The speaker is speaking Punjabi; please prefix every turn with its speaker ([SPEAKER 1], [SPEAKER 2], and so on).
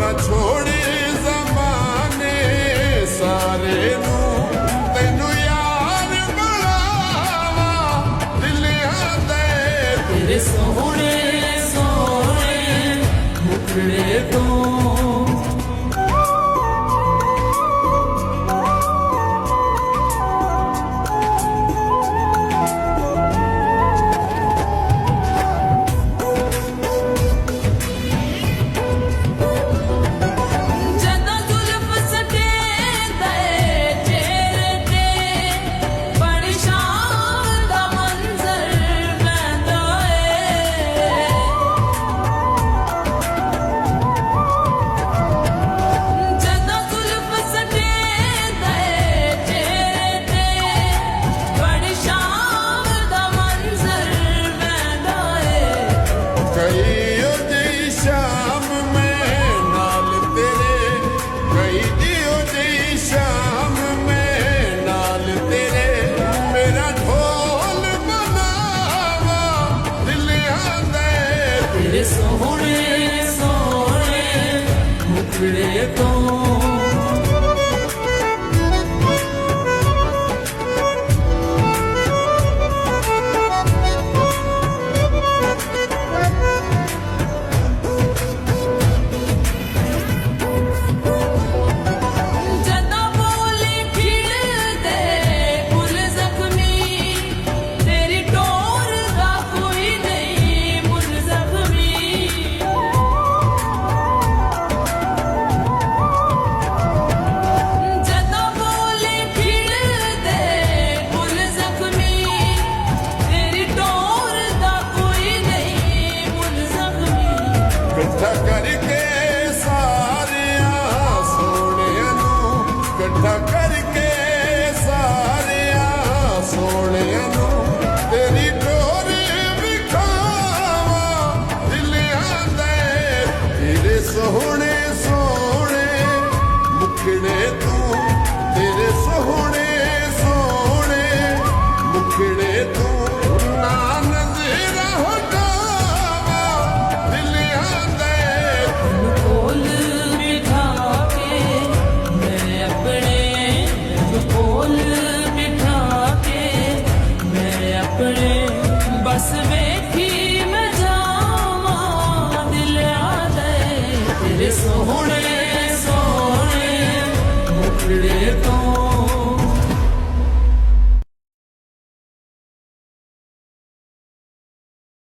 [SPEAKER 1] ਨਾ ਛੋੜੀ ਜ਼ਮਾਨੇ ਸਾਰੇ ਨੂੰ ਤੈਨੂੰ ਯਾਰ ਬਣਾਵਾ ਦਿਲਿਆਂ ਦੇ
[SPEAKER 2] ਤੇਰੇ ਸੋਹਣੇ ਸੋਹਣੇ ਮੁਖੜੇ ਤੋਂ ਤੇਰੇ ਸੋਹਣੇ ਸੋਹਣੇ ਮੁਖੜੇ ਤੋਂ
[SPEAKER 1] ਇਕੱਠਾ ਕਰਕੇ ਸਾਰਿਆਂ ਸੋਹਣਿਆਂ ਨੂੰ ਇਕੱਠਾ ਕਰਕੇ ਸਾਰਿਆਂ ਸੋਹਣਿਆਂ ਨੂੰ ਤੇਰੀ ਡੋਰੀ ਵਿਖਾਵਾ ਦਿਲਿਆਂ ਦੇ ਤੇਰੇ ਸੋਹਣੇ ਸੋਹਣੇ ਮੁਖੜੇ ਤੂੰ ਤੇਰੇ ਸੋਹਣੇ ਸੋਹਣੇ ਮੁਖੜੇ ਤੂੰ ਨਾ ਨਜ਼ਰ ਹਟਾਵਾ
[SPEAKER 2] बस वेखी मैं जावा दिलिया दे तेरे सोहने सोहने मुखड़े तो